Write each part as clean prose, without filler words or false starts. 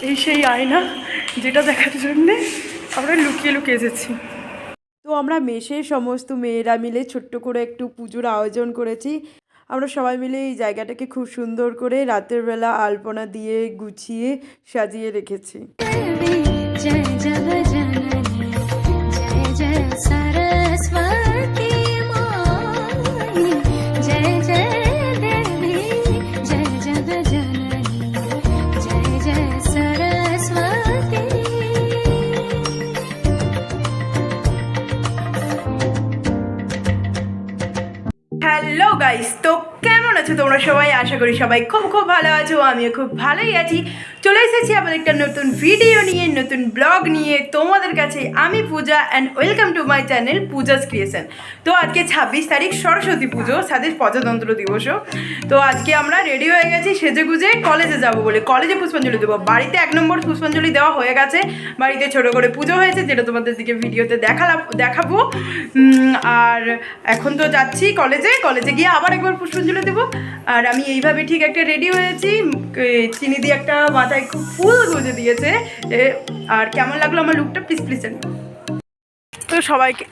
এই সেই আয়না যেটা দেখার জন্য আমরা লুকিয়ে লুকিয়ে এসেছি। তো আমরা মেসের সমস্ত মেয়েরা মিলে ছোট্ট করে একটু পুজোর আয়োজন করেছি। আমরা সবাই মিলে এই জায়গাটাকে খুব সুন্দর করে রাতের বেলা আলপনা দিয়ে গুছিয়ে সাজিয়ে রেখেছি। হ্যালো গাইস, তো কেমন আছো তোমরা সবাই? আশা করি সবাই খুব খুব ভালো আছো। আমিও খুব ভালোই আছি। চলে এসেছি আবার একটা নতুন ভিডিও নিয়ে, নতুন ব্লগ নিয়ে তোমাদের কাছে। আমি Puja and welcome to my channel Puja's creation. তো আজকে 26 তারিখ সরস্বতী পুজো, সাথে প্রজাতন্ত্র দিবসও। তো আজকে আমরা রেডি হয়ে গেছি সেজে গুজে কলেজে যাব বলে। কলেজে পুষ্পাঞ্জলি দেবো। বাড়িতে 1 নম্বর পুষ্পাঞ্জলি দেওয়া হয়ে গেছে। বাড়িতে ছোটো করে পুজো হয়েছে, যেটা তোমাদের দিকে ভিডিওতে দেখাবো। আর এখন তো যাচ্ছি কলেজে গিয়ে আবার একবার পুষ্পাঞ্জলি দেবো। আর আমি এইভাবে ঠিক একটা রেডি হয়েছি। চিনি দিয়ে একটা মাথায় খুব ফুল গুঁজে দিয়েছে। আর কেমন লাগলো আমার লুকটা প্লিজ জানি। তো সবাইকে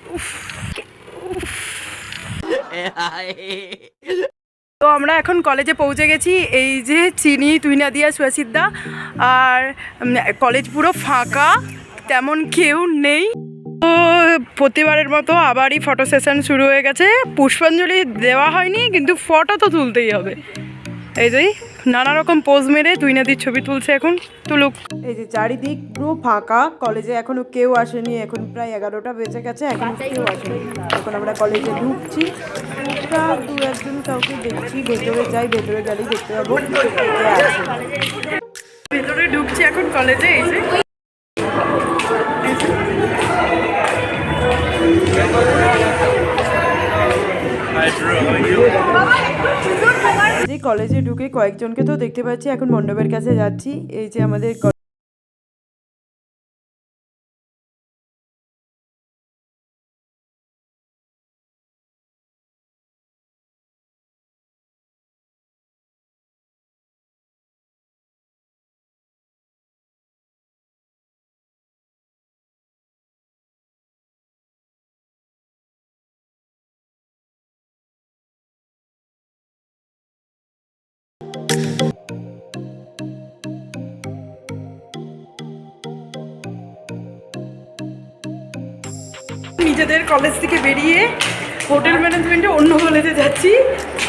তো আমরা এখন কলেজে পৌঁছে গেছি। এই যে চিনি, তুইনাদিয়া, সুয়াসিদ্দা। আর কলেজ পুরো ফাঁকা, তেমন কেউ নেই। তো প্রতিবারের মতো আবারই ফটো সেশন শুরু হয়ে গেছে। পুষ্পাঞ্জলি দেওয়া হয়নি, কিন্তু ফটো তো তুলতেই হবে। এই যে নানা রকম পোজ মেরে তুইনাদির ছবি তুলছে। এখন তুলুক। এই যে চারিদিক পুরো ফাঁকা, কলেজে এখনো কেউ আসেনি। এখন প্রায় 11টা বেজে গেছে, এখনো কেউ আসেনি। এখন আমরা কলেজে ঢুকছি। দু একজন কাউকে দেখছি। ভেতরে যাই, ভেতরে গেলেই দেখতে পাবো ভেতরে ঢুকছি এখন কলেজে। এই যে কলেজে ঢুকে কয়েকজনকে তো দেখতে পাচ্ছি। এখন মণ্ডপের কাছে যাচ্ছি। এই যে আমাদের নিজেদের কলেজ থেকে বেরিয়ে হোটেল ম্যানেজমেন্টে অন্য কলেজে যাচ্ছি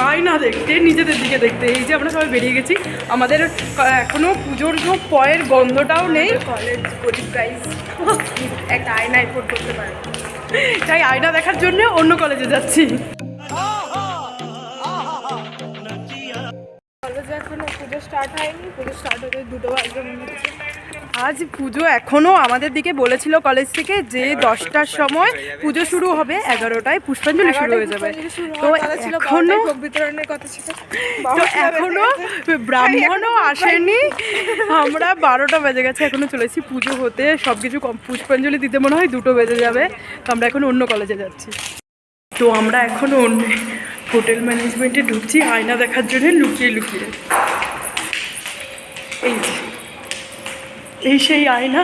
আয়না দেখতে, নিজেদের দিকে দেখতে। এই যে আমরা সবাই বেরিয়ে গেছি। আমাদের এখনও পুজোর পয়ের গন্ধটাও নেই। কলেজ গরিব প্রাইস, একটা আয়না এফোর্ড করতে পারে, তাই আয়না দেখার জন্য অন্য কলেজে যাচ্ছি। কলেজে এখনো পুজো স্টার্ট হয়নি। পুজো স্টার্ট হতে 2 বাজবে। আজ পুজো এখনও আমাদের দিকে বলেছিল কলেজ থেকে যে 10টার সময় পুজো শুরু হবে, 11টায় পুষ্পাঞ্জলি শুরু হয়ে যাবে। তো এখনো বিতরণের কথা ছিল, তো এখনো ব্রাহ্মণও আসেনি। আমরা 12টা বেজে গেছে, এখনো চলেছি পুজো হতে। সব কিছু পুষ্পাঞ্জলি দিতে মনে হয় 2টো বেজে যাবে। তো আমরা এখন অন্য কলেজে যাচ্ছি। তো আমরা এখনো অন্য হোটেল ম্যানেজমেন্টে ঢুকছি আয়না দেখার জন্য, লুকিয়ে লুকিয়ে। এই সেই আয়না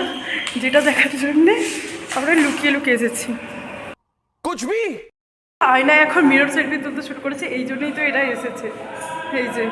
যেটা দেখার জন্যে আমরা লুকিয়ে লুকিয়ে এসেছি। আয়না এখন মিরর সেলফি তুলতে শুরু করেছে, এই জন্যই তো এটা এসেছে। এই যে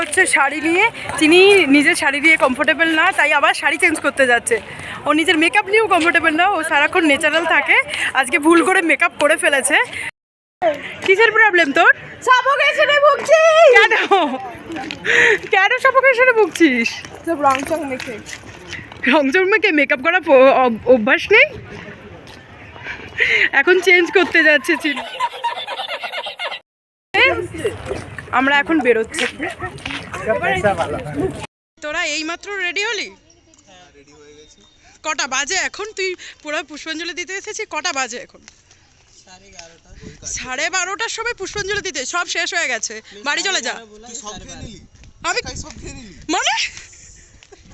হচ্ছে শাড়ি নিয়ে, চিনি নিজের শাড়ি দিয়ে কমফোর্টেবল না, তাই আবার শাড়ি চেঞ্জ করতে যাচ্ছে। ও নিজের মেকআপ নিয়েও কমফোর্টেবল না, ও সারাক্ষণ ন্যাচারাল থাকে। আজকে ভুল করে মেকআপ করে ফেলেছে। কিসের প্রবলেম তোর? সাফোকেশনে ভুগছি। কেন সাফোকেশনে ভুগছিস? রংচং মেখে মেকআপ করা অভ্যাস নেই, এখন চেঞ্জ করতে যাচ্ছে চিনি। আমরা এখন বেরোচ্ছি। তোরা এইমাত্র রেডি হলি? কটা বাজে এখন? তুই পুরো পুষ্পাঞ্জলি দিতে এসেছিস? কটা বাজে এখন? 12:30টার সময় পুষ্পাঞ্জলি দিতে সব শেষ হয়ে গেছে, বাড়ি চলে যা। আমি মানে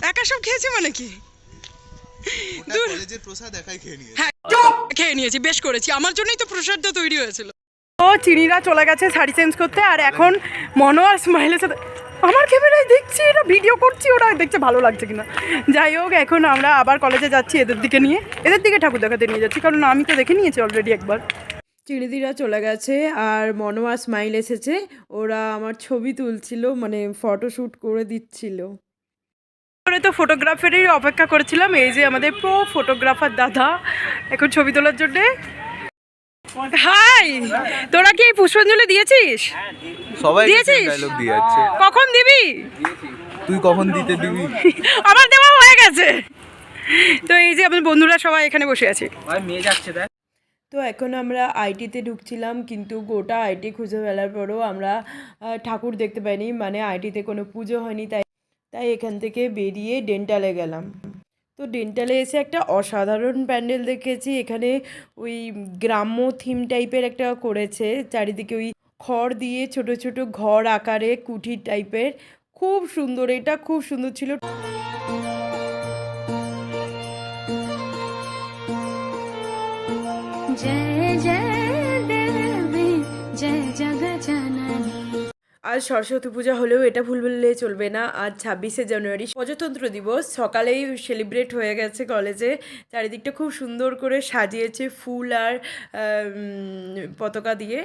একা সব খেয়েছি মানে কি? হ্যাঁ খেয়ে নিয়েছি, বেশ করেছি, আমার জন্যই তো প্রসাদটা তৈরি হয়েছিল। ও চিনিরা চলে গেছে শাড়ি চেঞ্জ করতে, আর এখন মনো আর স্মাইলের সাথে আমার ক্যামেরায় দেখছি, এটা ভিডিও করছি, ওরা দেখছে ভালো লাগছে কিনা। যাই হোক, এখন আমরা আবার কলেজে যাচ্ছি এদের দিকে ঠাকুর দেখাতে নিয়ে যাচ্ছি, কারণ আমি তো দেখে নিয়েছি অলরেডি একবার। চিনিদিরা চলে গেছে আর মনো আর স্মাইল এসেছে, ওরা আমার ছবি তুলছিল, মানে ফটোশ্যুট করে দিচ্ছিল। তো ফটোগ্রাফারের অপেক্ষা করেছিলাম, এই যে আমাদের প্রো ফটোগ্রাফার দাদা এখন ছবি তোলার জন্যে। হাই, তোরা কি পুষ্পাঞ্জলি দিয়েছিস? সবাই দিয়েছিস? ডায়লগ দিয়ে যাচ্ছে। কখন দিবি? তুই কখন দিতে দিবি? আমার দেওয়া হয়ে গেছে। তো এই যে আমাদের বন্ধুরা সবাই এখানে বসে আছে। মেয়ে যাচ্ছে দেখ। তো এখন আমরা আইটিতে ঢুকছিলাম, কিন্তু গোটা আইটি খুঁজে ফেলার পরেও আমরা ঠাকুর দেখতে পাইনি, মানে আইটিতে কোনো পুজো হয়নি, তাই এখান থেকে বেরিয়ে ডেন্টালে গেলাম। তো ডেন্টালে এসে একটা অসাধারণ প্যান্ডেল দেখেছি, এখানে ওই গ্রাম্য থিম টাইপের একটা করেছে, চারিদিকে ওই খড় দিয়ে ছোট ছোট ঘর আকারে কুঠি টাইপের, খুব সুন্দর, এটা খুব সুন্দর ছিল। जय जय देवी जय जगजननी। আজ সরস্বতী পূজা হলেও এটা ভুল বললে চলবে না, আজ 26শে জানুয়ারি প্রজাতন্ত্র দিবস। সকালেই সেলিব্রেট হয়ে গেছে কলেজে, চারিদিকটা খুব সুন্দর করে সাজিয়েছে ফুল আর পতাকা দিয়ে।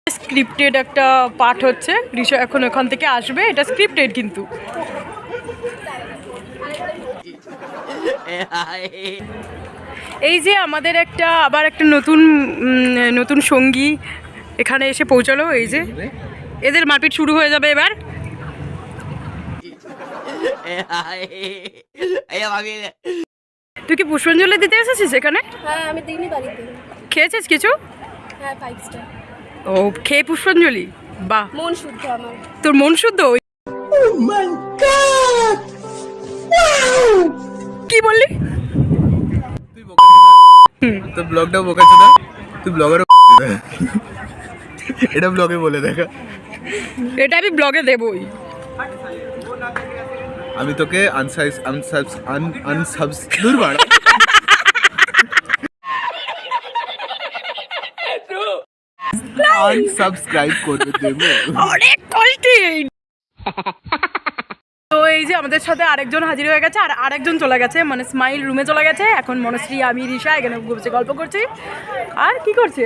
স্ক্রিপ্টেড একটা পাঠ হচ্ছে, ঋষা এখন ওখান থেকে আসবে, এটা স্ক্রিপ্টেড কিন্তু। এই যে আমাদের আবার একটা নতুন সঙ্গী এখানে এসে পৌঁছালো, এই যে এদের মারপিট শুরু হয়ে যাবে এবার। তুই কি পুষ্পাঞ্জলি দিতে এসেছিস এখানে? হ্যাঁ আমি দিইনি বাড়িতে। খেয়েছিস কিছু? হ্যাঁ 5 স্টার। ও খেয়ে পুষ্পাঞ্জলি, বাহ, মন শুদ্ধ আমার। তোর মন শুদ্ধ? কি বললি? তুই বোকাচোদা, তো ব্লগটাও বোকাচোদা, তুই ব্লগারও এটা ব্লগে বলে দেখা। এটা আমি ব্লগে দেবই। আমি তোকে আনসাবস্ক্রাইব করে দেবো। অনেক কষ্টের। তো এই যে আমাদের সাথে আরেকজন হাজির হয়ে গেছে, আর আরেকজন চলে গেছে, মানে স্মাইল রুমে চলে গেছে, এখন মনশ্রী, আমি, ঋষা এখানে বসে গল্প করছি। আর কি করছে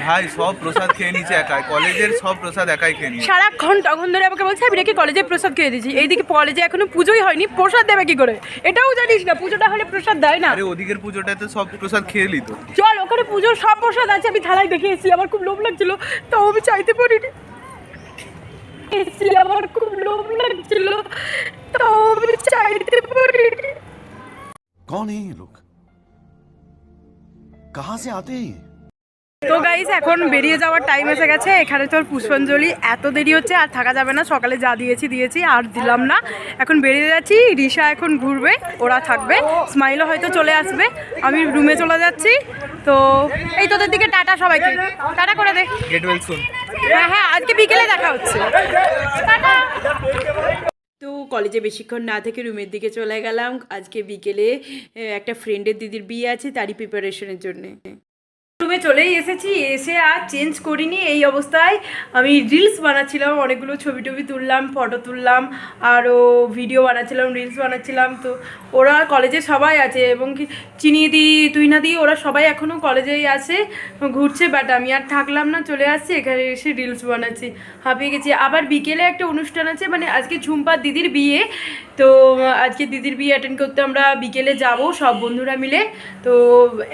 ভাই? সব প্রসাদ খেয়ে নিচ্ছে একাই, কলেজের সব প্রসাদ একাই খেয়ে নিচ্ছে। সারাক্ষণ তখন ধরে আমাকে বলছে আমি নাকি কলেজে প্রসাদ খেয়ে দিয়েছি, এইদিকে কলেজে এখনো পুজোই হয়নি, প্রসাদ দেবে কি করে? এটাও জানিস না পুজোটা হলে প্রসাদ দেয় না? আরে ওদিকের পুজোটাতে সব প্রসাদ খেয়ে নিত। চল, ওখানে পুজোর সব প্রসাদ আছে, আমি থালায় দেখে এসেছি, আমার খুব লোভ লাগছিল, তো আমি চাইতে পারিনি, আমার খুব লোভ লাগছিল, তো আমি চাইতে পারিনি। कौन है ये लोग? कहाँ से आते हैं ये? তো গাইস এখন বেরিয়ে যাওয়ার টাইম এসে গেছে, এখানে তোর পুষ্পাঞ্জলি, এত দেরি হচ্ছে আর থাকা যাবে না, সকালে যা দিয়েছি আর দিলাম না, এখন বেরিয়ে যাচ্ছি। ঋষা এখন ঘুরবে, ওরা থাকবে, স্মাইলও হয়তো চলে আসবে, আমি রুমে চলে যাচ্ছি। তো এই তোদের দিকে টাটা, সবাইকে টাটা করে দে। Get well soon. হ্যাঁ আজকে বিকেলে দেখা হচ্ছে, টাটা। তো কলেজে বেশিক্ষণ না থেকে রুমের দিকে চলে গেলাম, আজকে বিকেলে একটা ফ্রেন্ডের দিদির বিয়ে আছে, তারই প্রিপারেশনের জন্যে। বাথরুমে চলেই এসেছি, এসে আর চেঞ্জ করিনি। এই অবস্থায় আমি রিলস বানাচ্ছিলাম, অনেকগুলো ছবি টবি তুললাম, ফটো তুললাম, আরও ভিডিও বানাচ্ছিলাম, রিলস বানাচ্ছিলাম। তো ওরা কলেজে সবাই আছে, এবং কি চিনিদি তুইনাদি ওরা সবাই এখনও কলেজেই আছে, ঘুরছে। বাট আমি আর থাকলাম না, চলে আসছি এখানে, এসে রিলস বানাচ্ছি, হাঁপিয়ে গেছি। আবার বিকেলে একটা অনুষ্ঠান আছে, মানে আজকে ঝুম্পার দিদির বিয়ে। তো আজকে দিদির বিয়ে অ্যাটেন্ড করতে আমরা বিকেলে যাব সব বন্ধুরা মিলে। তো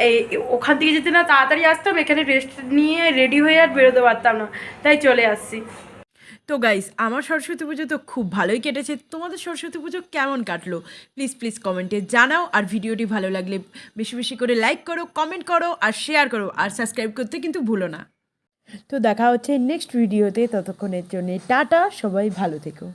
এই ওখান থেকে যেতে না তাড়াতাড়ি আসতাম, এখানে রেস্ট নিয়ে রেডি হয়ে আর বেরোতে পারতাম না, তাই চলে আসছি। তো গাইস, আমার সরস্বতী পুজো তো খুব ভালোই কেটেছে। তোমাদের সরস্বতী পুজো কেমন কাটলো প্লিজ কমেন্টে জানাও। আর ভিডিওটি ভালো লাগলে বেশি বেশি করে লাইক করো, কমেন্ট করো, আর শেয়ার করো, আর সাবস্ক্রাইব করতে কিন্তু ভুলো না। তো দেখা হচ্ছে নেক্সট ভিডিওতে, ততক্ষণের জন্য টাটা, সবাই ভালো থেকো।